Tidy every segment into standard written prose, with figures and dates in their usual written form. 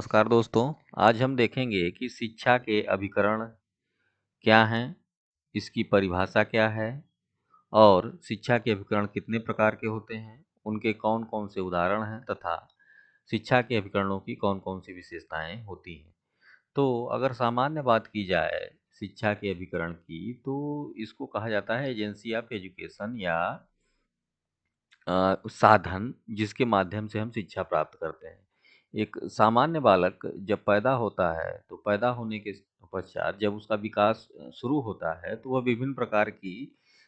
नमस्कार दोस्तों। आज हम देखेंगे कि शिक्षा के अभिकरण क्या हैं, इसकी परिभाषा क्या है और शिक्षा के अभिकरण कितने प्रकार के होते हैं, उनके कौन-कौन से उदाहरण हैं तथा शिक्षा के अभिकरणों की कौन-कौन सी विशेषताएं होती हैं। तो अगर सामान्य बात की जाए शिक्षा के अभिकरण की, तो इसको कहा जाता है एजेंसी ऑफ एजुकेशन या साधन जिसके माध्यम से हम शिक्षा प्राप्त करते हैं। एक सामान्य बालक जब पैदा होता है, तो पैदा होने के पश्चात जब उसका विकास शुरू होता है, तो वह विभिन्न प्रकार की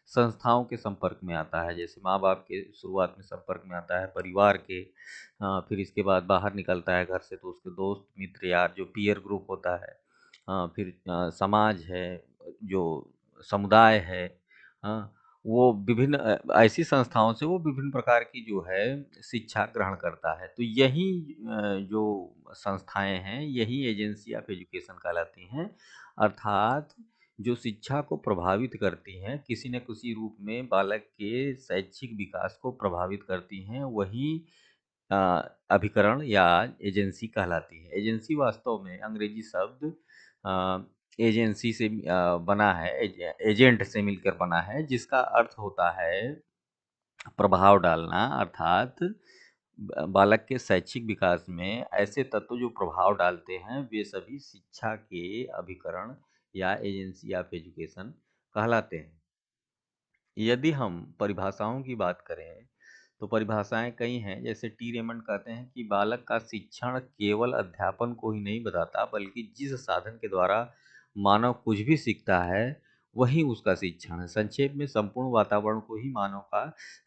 संस्थाओं के संपर्क में आता है। जैसे माँ-बाप के शुरुआत में संपर्क में आता है, परिवार के फिर इसके बाद बाहर निकलता है घर से तो उसके दोस्त, मित्र, यार जो पीयर ग्रुप होता है। फिर समाज है, जो समुदाय है, हाँ, वो विभिन्न ऐसी संस्थाओं से वो विभिन्न प्रकार की जो है शिक्षा ग्रहण करता है। तो यही जो संस्थाएँ हैं, यही एजेंसी ऑफ एजुकेशन कहलाती हैं। अर्थात जो शिक्षा को प्रभावित करती हैं, किसी न किसी रूप में बालक के शैक्षिक विकास को प्रभावित करती हैं, वही अ, अभिकरण या एजेंसी कहलाती है। एजेंसी वास्तव में अंग्रेजी शब्द एजेंसी से बना है, एजेंट से मिलकर बना है, जिसका अर्थ होता है प्रभाव डालना। अर्थात बालक के शैक्षिक विकास में ऐसे तत्व जो प्रभाव डालते हैं, वे सभी शिक्षा के अभिकरण या एजेंसी ऑफ एजुकेशन कहलाते हैं। यदि हम परिभाषाओं की बात करें, तो परिभाषाएं कई हैं। जैसे टी रेमंड कहते हैं कि बालक का शिक्षण केवल अध्यापन को ही नहीं बताता, बल्कि जिस साधन के द्वारा मानव कुछ भी सीखता है, वही उसका शिक्षण है। संक्षेप में संपूर्ण वातावरण को ही मानव का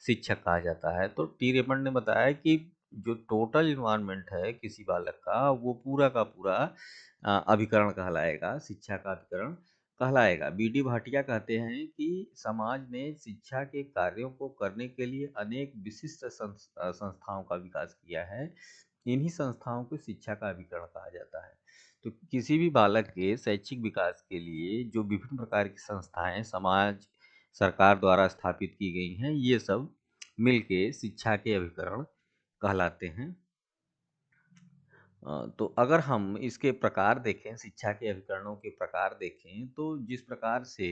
शिक्षक कहा जाता है। तो टी रेमंड ने बताया कि जो टोटल इन्वायरमेंट है किसी बालक का, वो पूरा का पूरा अभिकरण कहलाएगा, शिक्षा का अभिकरण कहलाएगा। बीडी भाटिया कहते हैं कि समाज ने शिक्षा के कार्यों को करने के लिए अनेक विशिष्ट संस्थाओं का विकास किया है। इन्हीं संस्थाओं को शिक्षा का अभिकरण कहा जाता है। तो किसी भी बालक के शैक्षिक विकास के लिए जो विभिन्न प्रकार की संस्थाएं समाज, सरकार द्वारा स्थापित की गई हैं, ये सब मिलके शिक्षा के अभिकरण कहलाते हैं। तो अगर हम इसके प्रकार देखें, शिक्षा के अभिकरणों के प्रकार देखें, तो जिस प्रकार से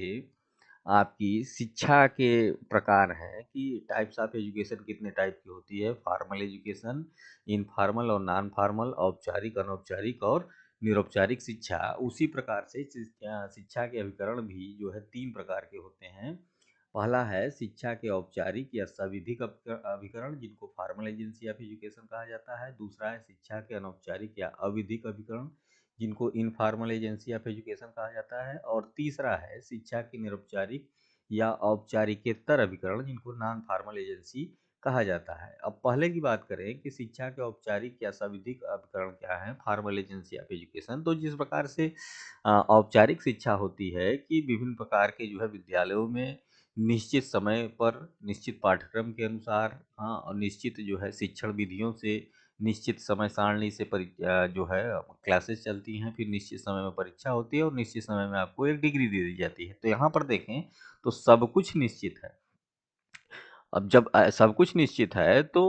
आपकी शिक्षा के प्रकार हैं कि टाइप्स ऑफ एजुकेशन कितने टाइप की होती है, फॉर्मल एजुकेशन, इनफॉर्मल और नॉन फॉर्मल, औपचारिक, अनौपचारिक और निरौपचारिक शिक्षा, उसी प्रकार से शिक्षा के अभिकरण भी जो है 3 प्रकार के होते हैं। पहला है शिक्षा के औपचारिक या सविधिक अभिकरण, जिनको फॉर्मल एजेंसी ऑफ एजुकेशन कहा जाता है। दूसरा है शिक्षा के अनौपचारिक या अविधिक अभिकरण, जिनको इनफॉर्मल एजेंसी ऑफ एजुकेशन कहा जाता है। और तीसरा है शिक्षा के निरौपचारिक या औपचारिकेतर अभिकरण, जिनको नॉन फॉर्मल एजेंसी कहा जाता है। अब पहले की बात करें कि शिक्षा के औपचारिक या सविधिक अभिकरण क्या है, फॉर्मल एजेंसी ऑफ एजुकेशन। तो जिस प्रकार से औपचारिक शिक्षा होती है कि विभिन्न प्रकार के जो है विद्यालयों में निश्चित समय पर, निश्चित पाठ्यक्रम के अनुसार, हाँ, और निश्चित जो है शिक्षण विधियों से, निश्चित समय सारणी से जो है क्लासेस चलती हैं, फिर निश्चित समय में परीक्षा होती है और निश्चित समय में आपको एक डिग्री दे दी जाती है। तो यहाँ पर देखें तो सब कुछ निश्चित है। अब जब सब कुछ निश्चित है, तो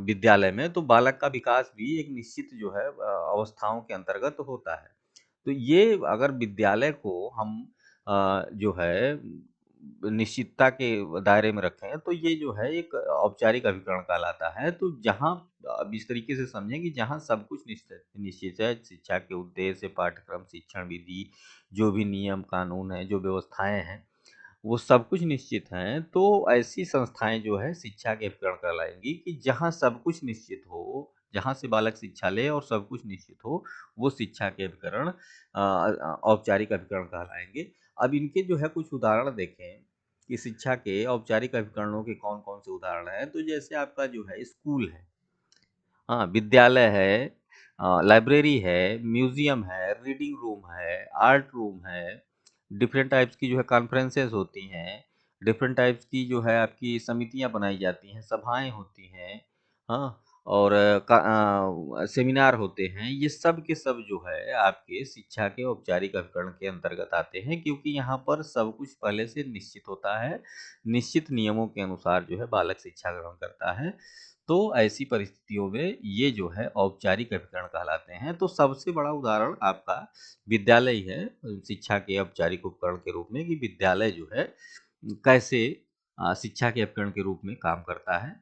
विद्यालय में तो बालक का विकास भी एक निश्चित जो है अवस्थाओं के अंतर्गत होता है। तो ये अगर विद्यालय को हम जो है निश्चितता के दायरे में रखें, तो ये जो है एक औपचारिक अभिकरण कहलाता है। तो जहाँ अब इस तरीके से समझें कि जहाँ सब कुछ निश्चित निश्चित है, शिक्षा के उद्देश्य, पाठ्यक्रम, शिक्षण विधि, जो भी नियम कानून है, जो व्यवस्थाएं हैं, वो सब कुछ निश्चित हैं। तो ऐसी संस्थाएं जो है शिक्षा के अभिकरण कहलाएंगी कि जहाँ सब कुछ निश्चित हो, जहाँ से बालक शिक्षा ले और सब कुछ निश्चित हो, वो शिक्षा के अभिकरण औपचारिक अभिकरण कहलाएंगे। अब इनके जो है कुछ उदाहरण देखें कि शिक्षा के औपचारिक अभिकरणों के कौन-कौन से उदाहरण हैं। तो जैसे आपका जो है स्कूल है, हाँ, विद्यालय है, लाइब्रेरी है, म्यूज़ियम है, रीडिंग रूम है, आर्ट रूम है, डिफरेंट टाइप्स की जो है कॉन्फ्रेंसेस होती हैं, डिफरेंट टाइप्स की जो है आपकी समितियाँ बनाई जाती हैं, सभाएँ होती हैं, हाँ, और सेमिनार होते हैं। ये सब के सब जो है आपके शिक्षा के औपचारिक अभिकरण के अंतर्गत आते हैं, क्योंकि यहाँ पर सब कुछ पहले से निश्चित होता है, निश्चित नियमों के अनुसार जो है बालक शिक्षा ग्रहण करता है। तो ऐसी परिस्थितियों में ये जो है औपचारिक अभिकरण कहलाते हैं। तो सबसे बड़ा उदाहरण आपका विद्यालय ही है शिक्षा के औपचारिक उपकरण के रूप में, कि विद्यालय जो है कैसे शिक्षा के उपकरण के रूप में काम करता है।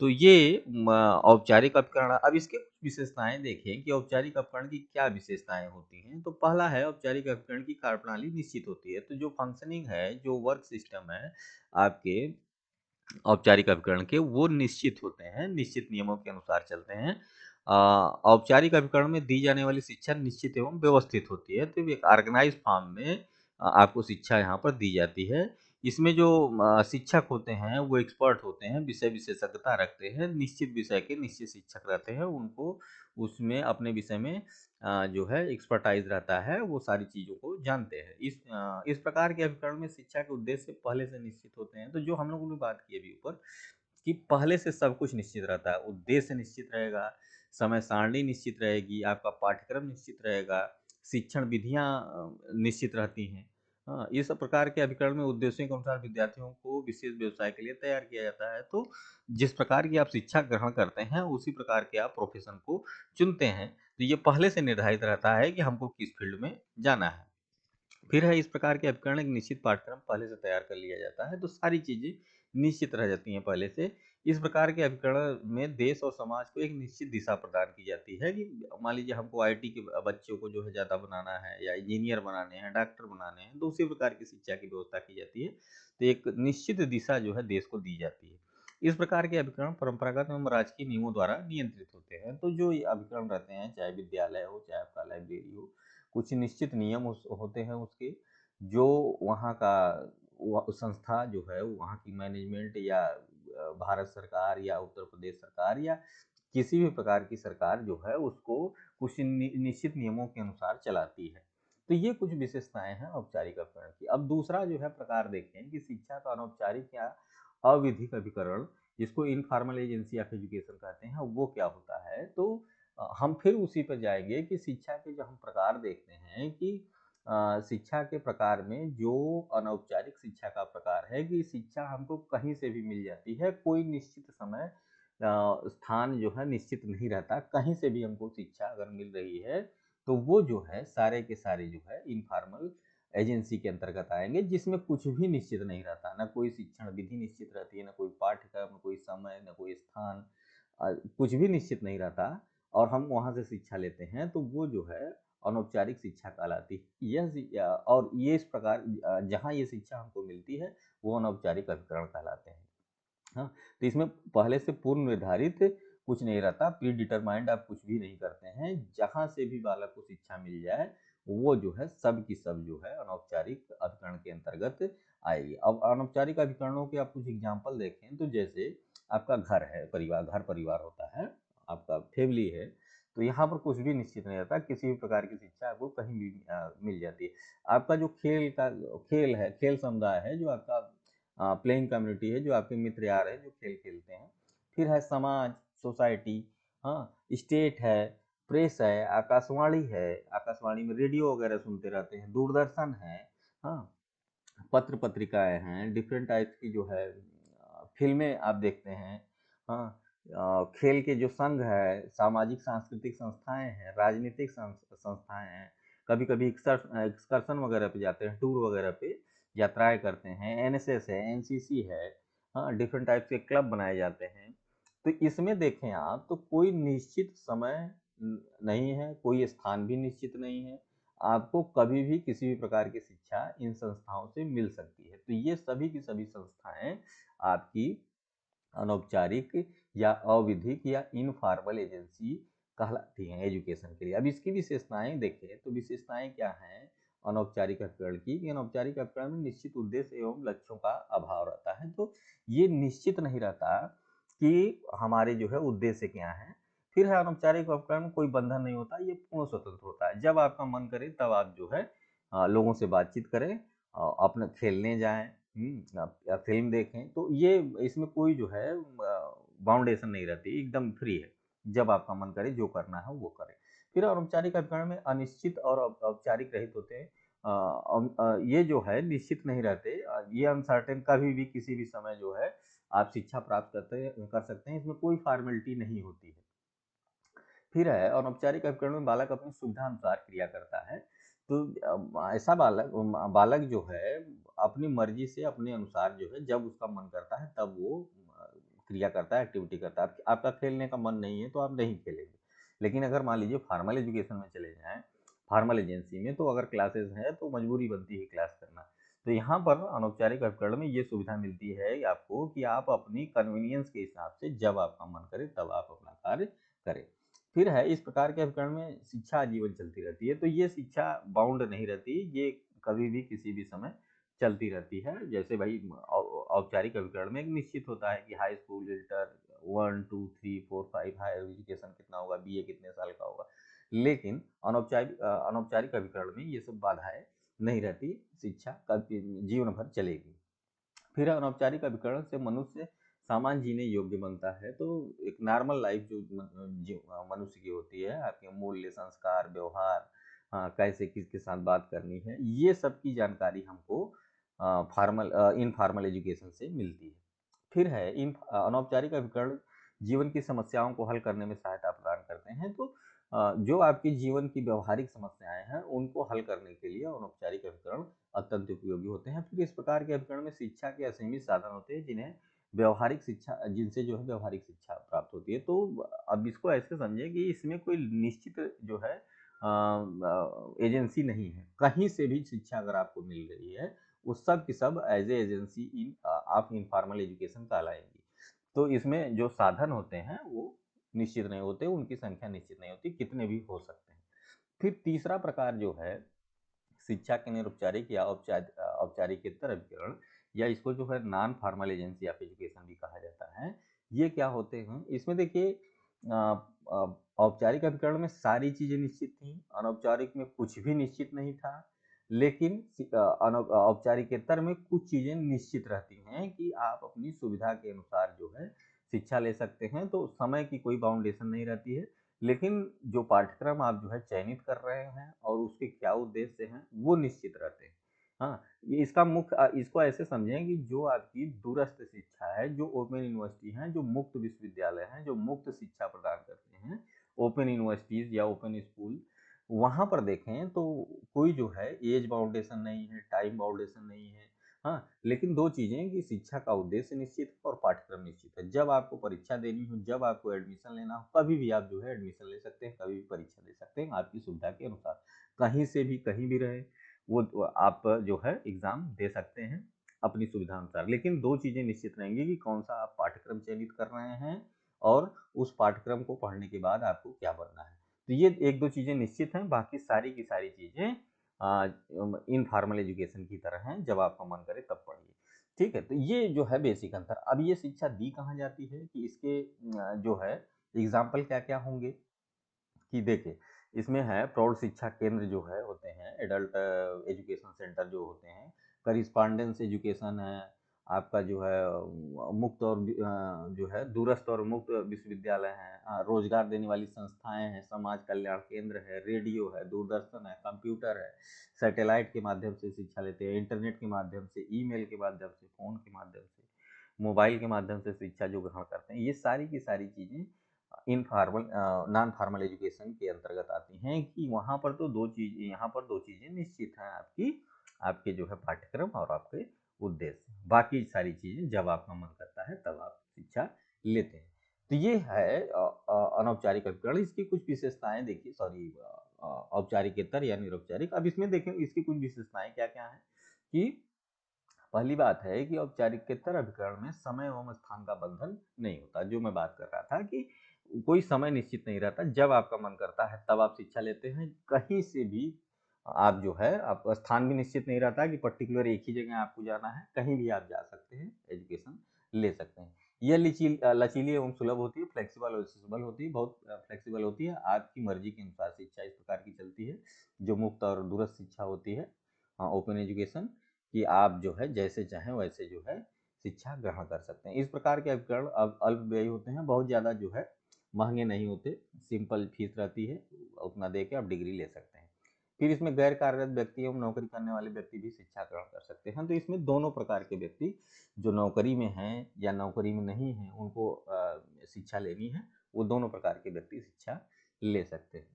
तो ये औपचारिक उपकरण, अब इसके कुछ विशेषताएं देखें कि औपचारिक उपकरण की क्या विशेषताएं होती हैं। तो पहला है, औपचारिक उपकरण की कार्यप्रणाली निश्चित होती है। तो जो फंक्शनिंग है, जो वर्क सिस्टम है आपके औपचारिक अभिकरण के, वो निश्चित होते हैं, निश्चित नियमों के अनुसार चलते हैं। औपचारिक अभिकरण में दी जाने वाली शिक्षा निश्चित एवं व्यवस्थित होती है। तो एक ऑर्गेनाइज फॉर्म में आपको शिक्षा यहाँ पर दी जाती है। इसमें जो शिक्षक होते हैं वो एक्सपर्ट होते हैं, विषय विशेषज्ञता रखते हैं, निश्चित विषय के निश्चित शिक्षक रहते हैं, उनको उसमें अपने विषय में जो है एक्सपर्टाइज रहता है, वो सारी चीज़ों को जानते हैं। इस प्रकार के अभिकरण में शिक्षा के उद्देश्य पहले से निश्चित होते हैं। तो जो हम लोगों ने बात की अभी ऊपर, कि पहले से सब कुछ निश्चित रहता है, उद्देश्य निश्चित रहेगा, समय सारणी निश्चित रहेगी, आपका पाठ्यक्रम निश्चित रहेगा, शिक्षण विधियाँ निश्चित रहती हैं। हाँ, इस प्रकार के अभिकरण में उद्देश्यों के अनुसार विद्यार्थियों को विशेष व्यवसाय के लिए तैयार किया जाता है। तो जिस प्रकार की आप शिक्षा ग्रहण करते हैं, उसी प्रकार के आप प्रोफेशन को चुनते हैं। तो ये पहले से निर्धारित रहता है कि हमको किस फील्ड में जाना है। फिर है, इस प्रकार के उपकरण एक निश्चित पाठ्यक्रम पहले से तैयार कर लिया जाता है, तो सारी चीज़ें निश्चित रह जाती हैं पहले से। इस प्रकार के उपकरण में देश और समाज को एक निश्चित दिशा प्रदान की जाती है, कि मान लीजिए हमको आईटी के बच्चों को जो है ज़्यादा बनाना है, या इंजीनियर बनाने हैं, डॉक्टर बनाने हैं, तो उसी प्रकार की शिक्षा की व्यवस्था की जाती है। तो एक निश्चित दिशा जो है देश को दी जाती है। इस प्रकार के अभिकरण परंपरागत एवं राजकीय नियमों द्वारा नियंत्रित होते हैं। तो जो ये अभिकरण रहते हैं, चाहे विद्यालय हो, चाहे आपका लाइब्रेरी हो, कुछ निश्चित नियम होते हैं उसके, जो वहाँ का संस्था जो है, वहाँ की मैनेजमेंट, या भारत सरकार, या उत्तर प्रदेश सरकार, या किसी भी प्रकार की सरकार जो है, उसको कुछ निश्चित नियमों के अनुसार चलाती है। तो ये कुछ विशेषताएं हैं औपचारिक अभिकरण की। अब दूसरा जो है प्रकार देखें कि शिक्षा का अनौपचारिक या अविधिक अभिकरण, जिसको इनफॉर्मल एजेंसी ऑफ एजुकेशन कहते हैं, वो क्या होता है। तो हम फिर उसी पर जाएंगे कि शिक्षा के जो हम प्रकार देखते हैं, कि शिक्षा के प्रकार में जो अनौपचारिक शिक्षा का प्रकार है, कि शिक्षा हमको कहीं से भी मिल जाती है, कोई निश्चित समय स्थान जो है निश्चित नहीं रहता, कहीं से भी हमको शिक्षा अगर मिल रही है, तो वो जो है सारे के सारे जो है इनफॉर्मल एजेंसी के अंतर्गत आएंगे, जिसमें कुछ भी निश्चित नहीं रहता, ना कोई शिक्षण विधि निश्चित रहती है, ना कोई पाठ्यक्रम, ना कोई समय, ना कोई स्थान, कुछ भी निश्चित नहीं रहता, और हम वहाँ से शिक्षा लेते हैं, तो वो जो है अनौपचारिक शिक्षा कहलाती है। और ये इस प्रकार जहाँ ये शिक्षा हमको मिलती है, वो अनौपचारिक अभिकरण कहलाते हैं। हाँ, तो इसमें पहले से पूर्व निर्धारित कुछ नहीं रहता, प्री डिटरमाइंड आप कुछ भी नहीं करते हैं, जहाँ से भी बालक को शिक्षा मिल जाए, वो जो है सब की सब जो है अनौपचारिक अभिकरण के अंतर्गत आएगी। अब अनौपचारिक अभिकरणों के आप कुछ एग्जाम्पल देखें, तो जैसे आपका घर है, परिवार, घर परिवार होता है, आपका फैमिली है, तो यहाँ पर कुछ भी निश्चित नहीं रहता, किसी भी प्रकार की शिक्षा आपको कहीं भी मिल जाती है। आपका जो खेल है, खेल समुदाय है, जो आपका प्लेइंग कम्युनिटी है, जो आपके मित्र यार है, जो खेल खेलते हैं। फिर है समाज, सोसाइटी, हाँ, स्टेट है, प्रेस है, आकाशवाणी है, आकाशवाणी में रेडियो वगैरह सुनते रहते हैं, दूरदर्शन है, हाँ, पत्र पत्रिकाएं हैं, डिफरेंट टाइप्स की जो है फिल्में आप देखते हैं, हाँ, खेल के जो संघ है, सामाजिक सांस्कृतिक संस्थाएं हैं, राजनीतिक संस्थाएं हैं, कभी कभी एक्सकर्शन वगैरह पे जाते हैं, टूर वगैरह पे यात्राएं करते हैं, एनएसएस है, एनसीसी है, हाँ, डिफरेंट टाइप्स के क्लब बनाए जाते हैं। तो इसमें देखें आप, तो कोई निश्चित समय नहीं है, कोई स्थान भी निश्चित नहीं है, आपको कभी भी किसी भी प्रकार की शिक्षा इन संस्थाओं से मिल सकती है। तो ये सभी की सभी संस्थाएं आपकी अनौपचारिक या अविधिक या इनफॉर्मल एजेंसी कहलाती हैं एजुकेशन के लिए। अब इसकी विशेषताएं देखें, तो विशेषताएं क्या हैं अनौपचारिक अभिकरण की, कि अनौपचारिक अभिकरण में निश्चित उद्देश्य एवं लक्ष्यों का अभाव रहता है। तो ये निश्चित नहीं रहता कि हमारे जो है उद्देश्य क्या है। फिर है, अनौपचारिक उपकरण में कोई बंधन नहीं होता, ये पूर्ण स्वतंत्र होता है, जब आपका मन करे तब आप जो है लोगों से बातचीत करें, अपने खेलने जाएं, या फिल्म देखें, तो ये इसमें कोई जो है बाउंडेशन नहीं रहती, एकदम फ्री है, जब आपका मन करे जो करना है वो करें। फिर अनौपचारिक अभिकरण में अनिश्चित और औपचारिक रहित होते हैं। ये जो है निश्चित नहीं रहते, ये अनसर्टेन, कभी भी किसी भी समय जो है आप शिक्षा प्राप्त कर सकते हैं, इसमें कोई फॉर्मेलिटी नहीं होती है। फिर है अनौपचारिक अभिकरण में बालक अपनी सुविधा अनुसार क्रिया करता है। तो ऐसा बालक जो है अपनी मर्जी से अपने अनुसार जो है जब उसका मन करता है तब वो क्रिया करता है, एक्टिविटी करता है। आपका खेलने का मन नहीं है तो आप नहीं खेलेंगे। लेकिन अगर मान लीजिए फॉर्मल एजुकेशन में चले जाएं, फॉर्मल एजेंसी में, तो अगर क्लासेस है तो मजबूरी बनती है क्लास करना। तो यहाँ पर अनौपचारिक अभिकरण में ये सुविधा मिलती है आपको कि आप अपनी कन्वीनियंस के हिसाब से जब आपका मन करे तब आप अपना कार्य करें। फिर है इस प्रकार के अभिकरण में शिक्षा आजीवन चलती रहती है। तो ये शिक्षा बाउंड नहीं रहती, ये कभी भी किसी भी समय चलती रहती है। जैसे भाई औपचारिक अभिकरण में एक निश्चित होता है कि high school, inter 1 2 3 4 5 higher education कितना होगा, बीए कितने साल का होगा। लेकिन अनौपचारिक अभिकरण में ये सब बाधाएं नहीं रहती, शिक्षा जीवन भर चलेगी। फिर अनौपचारिक अभिकरण से मनुष्य सामान्य जीने योग्य बनता है। तो एक नॉर्मल लाइफ जो मनुष्य की होती है, आपके मूल्य, संस्कार, व्यवहार, कैसे किसके साथ बात करनी है, ये सब की जानकारी हमको फॉर्मल इनफॉर्मल एजुकेशन से मिलती है। फिर है इन अनौपचारिक अभिकरण जीवन की समस्याओं को हल करने में सहायता प्रदान करते हैं। तो जो आपके जीवन की व्यवहारिक समस्याएं हैं उनको हल करने के लिए अनौपचारिक अभिकरण अत्यंत उपयोगी होते हैं। फिर इस प्रकार के अभिकरण में शिक्षा के असीमित साधन होते हैं जिन्हें व्यवहारिक शिक्षा जिनसे जो है व्यवहारिक शिक्षा प्राप्त होती है। तो अब इसको ऐसे समझें कि इसमें कोई निश्चित जो है एजेंसी नहीं है, कहीं से भी शिक्षा अगर आपको मिल रही है वो सब की सब एज ए एजेंसी इन आप इनफॉर्मल एजुकेशन कहलाएंगी। तो इसमें जो साधन होते हैं वो निश्चित नहीं होते, उनकी संख्या निश्चित नहीं होती, कितने भी हो सकते हैं। फिर तीसरा प्रकार जो है शिक्षा के निरौपचारिक या औपचारिकेतर अभिकरण, या इसको जो है non formal agency of education भी कहा जाता है। ये क्या होते हैं, इसमें देखिए औपचारिक अभिकरण में सारी चीजें निश्चित थी, अनौपचारिक में कुछ भी निश्चित नहीं था। लेकिन औपचारिकेतर में कुछ चीजें निश्चित रहती हैं कि आप अपनी सुविधा के अनुसार जो है शिक्षा ले सकते हैं, तो समय की कोई बाउंडेशन नहीं रहती है। लेकिन जो पाठ्यक्रम आप जो है चयनित कर रहे हैं और उसके क्या उद्देश्य हैं वो निश्चित रहते हैं। हाँ, ये इसका मुख्य इसको ऐसे समझें कि जो आपकी दूरस्थ शिक्षा है, जो ओपन यूनिवर्सिटी हैं, जो मुक्त विश्वविद्यालय हैं, जो मुक्त शिक्षा प्रदान करते हैं, ओपन यूनिवर्सिटीज या ओपन स्कूल, वहाँ पर देखें तो कोई जो है एज बाउंडेशन नहीं है, टाइम बाउंडेशन नहीं है। हाँ, लेकिन दो चीजें कि शिक्षा का उद्देश्य निश्चित है और पाठ्यक्रम निश्चित है। जब आपको परीक्षा देनी हो, जब आपको एडमिशन लेना हो, कभी भी आप जो है एडमिशन ले सकते हैं, कभी भी परीक्षा दे सकते हैं आपकी सुविधा के अनुसार, कहीं से भी कहीं भी रहे वो आप जो है एग्जाम दे सकते हैं अपनी सुविधा अनुसार। लेकिन दो चीजें निश्चित रहेंगी कि कौन सा आप पाठ्यक्रम चयनित कर रहे हैं और उस पाठ्यक्रम को पढ़ने के बाद आपको क्या बनना है। तो ये एक दो चीजें निश्चित हैं, बाकी सारी की सारी चीजें इनफॉर्मल एजुकेशन की तरह हैं, जब आपका मन करे तब पढ़िए। ठीक है, तो ये जो है बेसिक अंतर। अब ये शिक्षा दी कहाँ जाती है कि इसके जो है एग्जाम्पल क्या क्या होंगे कि देखिए, इसमें है प्रौढ़ शिक्षा केंद्र जो है होते हैं, एडल्ट एजुकेशन सेंटर जो होते हैं, करिस्पांडेंस एजुकेशन है, आपका जो है मुक्त और जो है दूरस्थ और मुक्त विश्वविद्यालय हैं, रोजगार देने वाली संस्थाएं हैं, समाज कल्याण केंद्र है, रेडियो है, दूरदर्शन है, कंप्यूटर है, सैटेलाइट के माध्यम से शिक्षा लेते हैं, इंटरनेट के माध्यम से, ईमेल के माध्यम से, फोन के माध्यम से, मोबाइल के माध्यम से शिक्षा जो ग्रहण करते हैं, ये सारी की सारी चीज़ें इनफॉर्मल नॉन फॉर्मल एजुकेशन के अंतर्गत आती हैं कि वहाँ पर तो दो चीज़ यहाँ पर दो चीज़ें निश्चित हैं आपकी, आपके जो है पाठ्यक्रम और आपके उद्देश्य। बाकी सारी चीज़ें जब आपका मन करता है तब आप शिक्षा लेते हैं। तो ये है अनौपचारिक अभिकरण। इसकी कुछ विशेषताएं देखिए, सॉरी, औपचारिकेतर या निरौपचारिक। अब इसमें देखें इसकी कुछ विशेषताएं क्या क्या है कि पहली बात है कि औपचारिकेतर अभिकरण में समय एवं स्थान का बंधन नहीं होता। जो मैं बात कर रहा था कि कोई समय निश्चित नहीं रहता, जब आपका मन करता है तब आप शिक्षा लेते हैं, कहीं से भी आप जो है, आप स्थान भी निश्चित नहीं रहता कि पर्टिकुलर एक ही जगह आपको जाना है, कहीं भी आप जा सकते हैं, एजुकेशन ले सकते हैं। यह लचीली एवं सुलभ होती है, फ्लेक्सिबल और एक्सेसिबल होती है, बहुत फ्लेक्सिबल होती है, आपकी मर्जी के अनुसार शिक्षा इस प्रकार की चलती है। जो मुक्त और दूरस्थ शिक्षा होती है, ओपन एजुकेशन, कि आप जो है जैसे चाहें वैसे जो है शिक्षा ग्रहण कर सकते हैं। इस प्रकार के उपकरण अब अल्पव्ययी होते हैं, बहुत ज़्यादा जो है महंगे नहीं होते, सिंपल फीस रहती है, उतना दे के आप डिग्री ले सकते हैं। फिर इसमें गैर कार्यरत व्यक्ति एवं नौकरी करने वाले व्यक्ति भी शिक्षा ग्रहण कर सकते हैं। तो इसमें दोनों प्रकार के व्यक्ति, जो नौकरी में हैं या नौकरी में नहीं हैं, उनको शिक्षा लेनी है, वो दोनों प्रकार के व्यक्ति शिक्षा ले सकते हैं।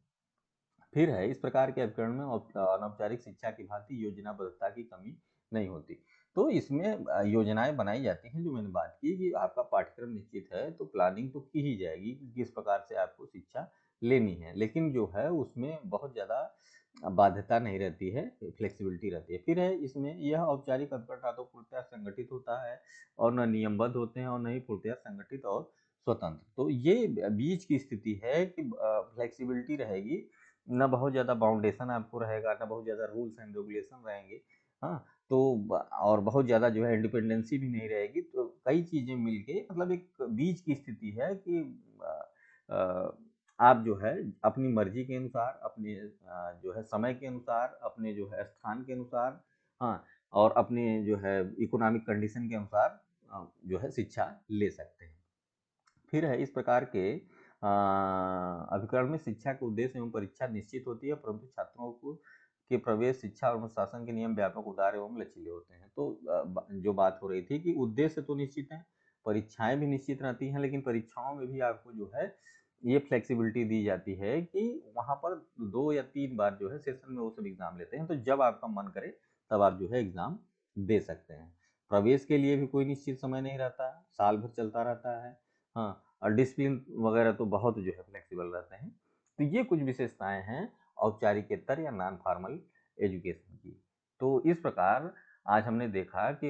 फिर है, इस प्रकार के अभिकरण में अनौपचारिक शिक्षा की भांति योजनाबद्धता की कमी नहीं होती। तो इसमें योजनाएं बनाई जाती हैं, जो मैंने बात की कि आपका पाठ्यक्रम निश्चित है तो प्लानिंग तो की ही जाएगी कि किस प्रकार से आपको शिक्षा लेनी है, लेकिन जो है उसमें बहुत ज़्यादा बाध्यता नहीं रहती है, फ्लेक्सिबिलिटी रहती है। फिर है, इसमें यह औपचारिक अभिकरण ना तो पूर्णतः संगठित होता है और न नियमबद्ध होते हैं और न ही पूर्णतः संगठित और स्वतंत्र। तो ये बीच की स्थिति है कि फ्लेक्सिबिलिटी रहेगी, ना बहुत ज़्यादा बाउंडेशन आपको रहेगा, ना बहुत ज़्यादा रूल्स एंड रेगुलेशन रहेंगे। हाँ, तो और बहुत ज़्यादा जो है इंडिपेंडेंसी भी नहीं रहेगी। तो कई चीज़ें मिलके मतलब एक बीच की स्थिति है कि आप जो है अपनी मर्जी के अनुसार, अपने जो है समय के अनुसार, अपने जो है स्थान के अनुसार, हाँ, और अपने जो है इकोनॉमिक कंडीशन के अनुसार जो है शिक्षा ले सकते हैं। फिर है, इस प्रकार के अभिकरण में शिक्षा के उद्देश्य एवं परीक्षा निश्चित होती है, परंतु छात्रों को के प्रवेश, शिक्षा और अनुशासन के नियम व्यापक, उदार एवं लचीले होते हैं। तो जो बात हो रही थी कि उद्देश्य तो निश्चित है, परीक्षाएं भी निश्चित रहती हैं, लेकिन परीक्षाओं में भी आपको जो है ये फ्लेक्सिबिलिटी दी जाती है कि वहाँ पर 2 या 3 बार जो है सेशन में वो सब एग्जाम लेते हैं, तो जब आपका मन करे तब आप जो है एग्जाम दे सकते हैं। प्रवेश के लिए भी कोई निश्चित समय नहीं रहता, साल भर चलता रहता है। हाँ, और डिसिप्लिन वगैरह तो बहुत जो है फ्लेक्सिबल रहते हैं। तो ये कुछ विशेषताएं हैं औपचारिकेतर या नॉन फॉर्मल एजुकेशन की। तो इस प्रकार आज हमने देखा कि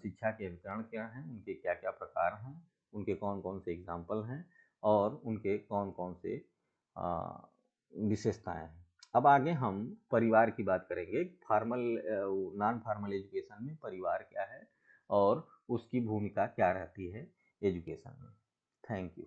शिक्षा के अभिकरण क्या हैं, उनके क्या क्या प्रकार हैं, उनके कौन कौन से एग्जाम्पल हैं और उनके कौन कौन से विशेषताएं हैं। अब आगे हम परिवार की बात करेंगे। फॉर्मल नॉन फॉर्मल एजुकेशन में परिवार क्या है और उसकी भूमिका क्या रहती है एजुकेशन में। Thank you.